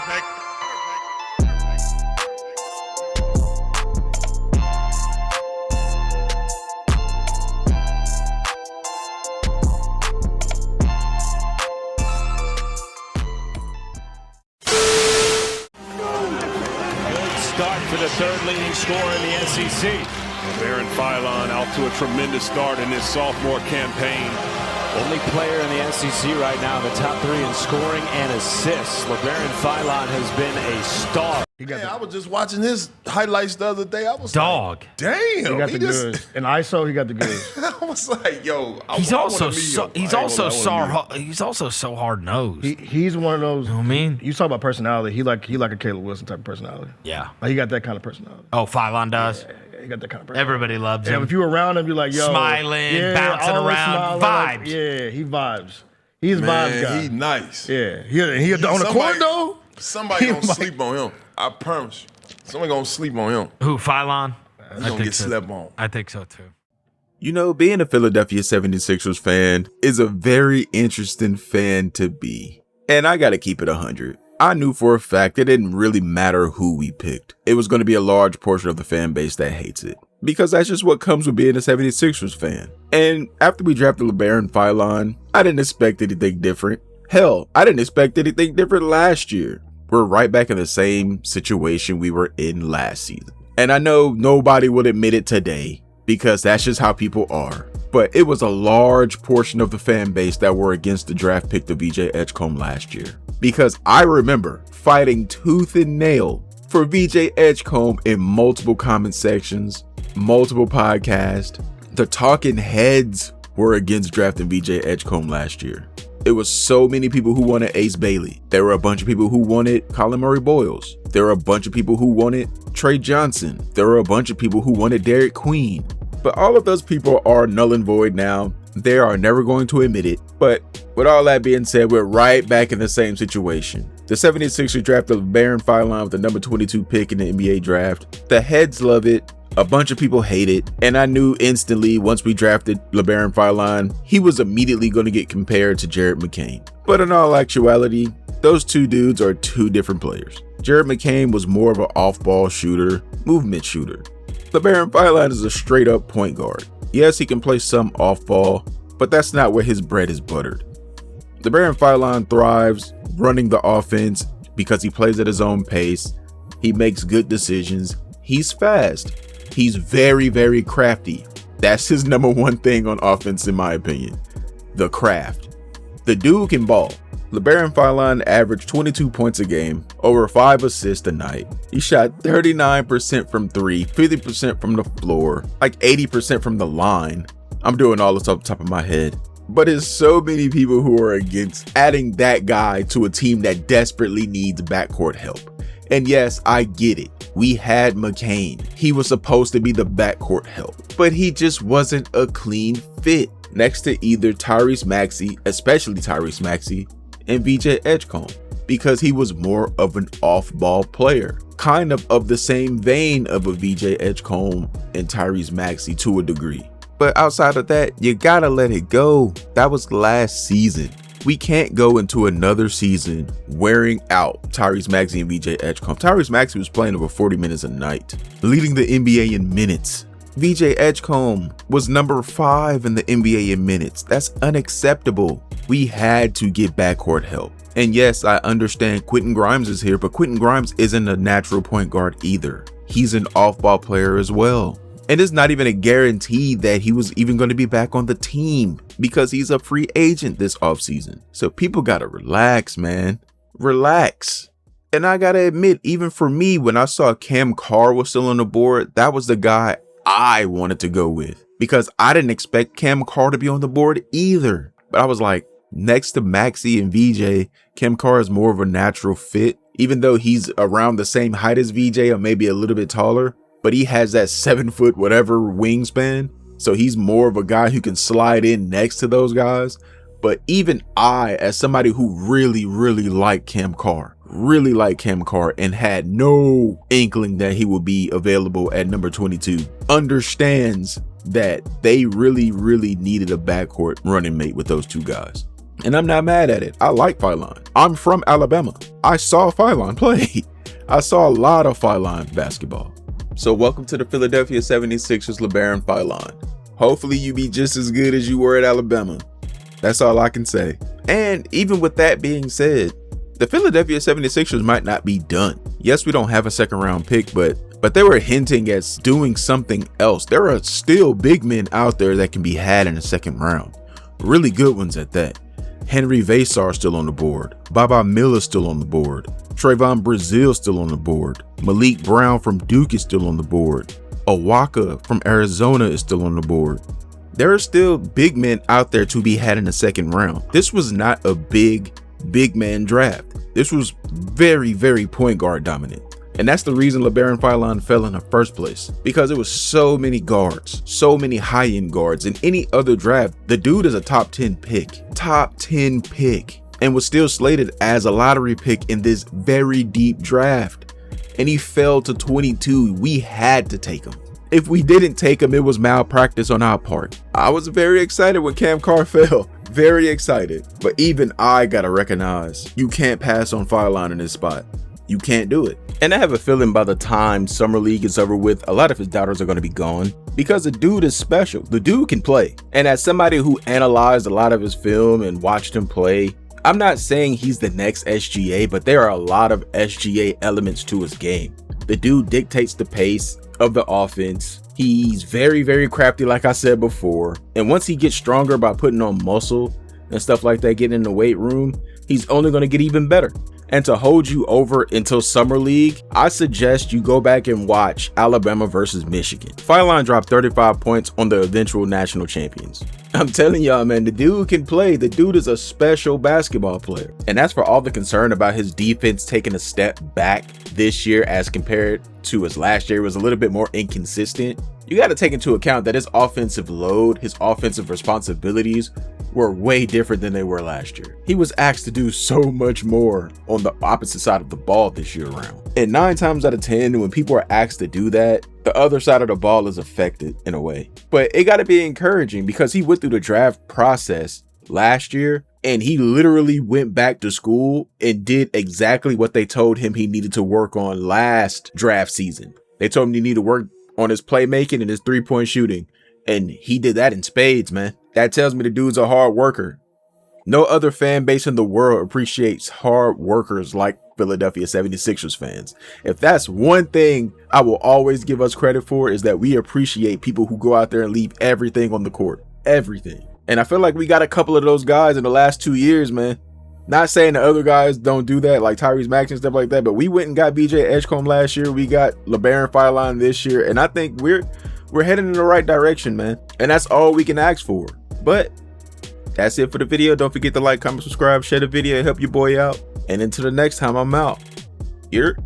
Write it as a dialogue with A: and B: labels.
A: Start for the third leading scorer in the SEC. Labaron Philon out to a tremendous start in his sophomore campaign.
B: Only player in the SEC right now in the top 3 in scoring and assists. Labaron Philon has been a star.
C: I was just watching his highlights the other day. I was
D: like,
C: damn.
E: He got the goods. In ISO, he got the goods.
C: I was like, yo.
D: He's also so hard nosed.
E: He's one of those.
D: You know what I mean?
E: You talk about personality. He like a Caleb Wilson type of personality.
D: Yeah.
E: Like he got that kind of personality.
D: Oh, Philon does?
E: Yeah, he got that kind of personality.
D: Everybody loves him.
E: And if you're around him, you're like, yo.
D: Smiling, bouncing around, vibes.
E: Yeah, he vibes. He's vibes guy.
C: He nice.
E: Yeah. He on the court, though.
C: Somebody gonna sleep on him. I promise you. Somebody gonna sleep on him.
D: Who, Philon?
C: He's gonna get slept on.
D: I think so, too.
F: You know, being a Philadelphia 76ers fan is a very interesting fan to be. And I gotta keep it 100. I knew for a fact it didn't really matter who we picked. It was going to be a large portion of the fan base that hates it. Because that's just what comes with being a 76ers fan. And after we drafted Labaron Philon, I didn't expect anything different. Hell, I didn't expect anything different last year. We're right back in the same situation we were in last season. And I know nobody will admit it today because that's just how people are. But it was a large portion of the fan base that were against the draft pick of VJ Edgecombe last year. Because I remember fighting tooth and nail for VJ Edgecombe in multiple comment sections, multiple podcasts. The talking heads were against drafting VJ Edgecombe last year. It was so many people who wanted Ace Bailey. There were a bunch of people who wanted Colin Murray Boyles. There were a bunch of people who wanted Trey Johnson. There were a bunch of people who wanted Derek Queen. But all of those people are null and void now. They are never going to admit it. But with all that being said, we're right back in the same situation. The 76ers drafted Labaron Philon with the number 22 pick in the NBA draft. The heads love it. A bunch of people hate it, and I knew instantly once we drafted Labaron Philon, he was immediately going to get compared to Jared McCain. But in all actuality, those two dudes are two different players. Jared McCain was more of an off-ball shooter, movement shooter. Labaron Philon is a straight-up point guard. Yes, he can play some off-ball, but that's not where his bread is buttered. Labaron Philon thrives running the offense because he plays at his own pace. He makes good decisions. He's fast. He's very, very crafty. That's his number one thing on offense, in my opinion. The craft. The dude can ball. Labaron Philon averaged 22 points a game, over 5 assists a night. He shot 39% from 3, 50% from the floor, like 80% from the line. I'm doing all this off the top of my head. But there's so many people who are against adding that guy to a team that desperately needs backcourt help. And yes, I get it. We had McCain. He was supposed to be the backcourt help, but he just wasn't a clean fit next to either Tyrese Maxey, especially Tyrese Maxey, and VJ Edgecombe, because he was more of an off-ball player, kind of the same vein of a VJ Edgecombe and Tyrese Maxey to a degree. But outside of that, you gotta let it go. That was last season. We can't go into another season wearing out Tyrese Maxey and VJ Edgecombe. Tyrese Maxey was playing over 40 minutes a night, leading the NBA in minutes. VJ Edgecombe was number 5 in the NBA in minutes. That's unacceptable. We had to get backcourt help. And yes, I understand Quentin Grimes is here, but Quentin Grimes isn't a natural point guard either. He's an off-ball player as well. And it's not even a guarantee that he was even going to be back on the team because he's a free agent this offseason. So people got to relax, man. Relax. And I got to admit, even for me, when I saw Cam Carr was still on the board, that was the guy I wanted to go with because I didn't expect Cam Carr to be on the board either. But I was like, next to Maxey and VJ, Cam Carr is more of a natural fit, even though he's around the same height as VJ or maybe a little bit taller. But he has that 7 foot whatever wingspan. So he's more of a guy who can slide in next to those guys. But even I, as somebody who really liked Cam Carr and had no inkling that he would be available at number 22, understands that they really needed a backcourt running mate with those two guys. And I'm not mad at it. I like Phylon. I'm from Alabama. I saw Phylon play. I saw a lot of Phylon basketball. So welcome to the Philadelphia 76ers Labaron Philon. Hopefully you be just as good as you were at Alabama. That's all I can say. And even with that being said, the Philadelphia 76ers might not be done. Yes, we don't have a second round pick, but they were hinting at doing something else. There are still big men out there that can be had in the second round. Really good ones at that. Henry Vasar still on the board. Baba Miller still on the board. Trayvon Brazil still on the board. Malik Brown from Duke is still on the board. Awaka from Arizona is still on the board. There are still big men out there to be had in the second round. This was not a big man draft. This was very, very point guard dominant. And that's the reason Labaron Philon fell in the first place, because it was so many guards, so many high-end guards. In any other draft, the dude is a top 10 pick, and was still slated as a lottery pick in this very deep draft. And he fell to 22. We had to take him. If we didn't take him, it was malpractice on our part. I was very excited when Cam Carr fell. Very excited. But even I gotta recognize you can't pass on Phylon in this spot. You can't do it. And I have a feeling by the time Summer League is over with, a lot of his doubters are going to be gone, because the dude is special. The dude can play. And as somebody who analyzed a lot of his film and watched him play, I'm not saying he's the next SGA, but there are a lot of SGA elements to his game. The dude dictates the pace of the offense. He's very, very crafty, like I said before. And once he gets stronger by putting on muscle and stuff like that, getting in the weight room, he's only going to get even better. And to hold you over until Summer League, I suggest you go back and watch Alabama versus Michigan. Phylon dropped 35 points on the eventual national champions. I'm telling y'all, man, the dude can play. The dude is a special basketball player. And as for all the concern about his defense taking a step back this year as compared to his last year, it was a little bit more inconsistent. You got to take into account that his offensive load, his offensive responsibilities were way different than they were last year. He was asked to do so much more on the opposite side of the ball this year around. And 9 times out of 10, when people are asked to do that, the other side of the ball is affected in a way. But it got to be encouraging, because he went through the draft process last year and he literally went back to school and did exactly what they told him he needed to work on last draft season. They told him he needed to work on his playmaking and his 3-point shooting. And he did that in spades, man. That tells me the dude's a hard worker. No other fan base in the world appreciates hard workers like Philadelphia 76ers fans. If that's one thing I will always give us credit for, is that we appreciate people who go out there and leave everything on the court. Everything. And I feel like we got a couple of those guys in the last 2 years, man. Not saying the other guys don't do that, like Tyrese Maxey and stuff like that, but we went and got BJ Edgecombe last year. We got Labaron Philon this year, and I think we're heading in the right direction, man. And that's all we can ask for. But that's it for the video. Don't forget to like, comment, subscribe, share the video, help your boy out. And until the next time, I'm out. Here.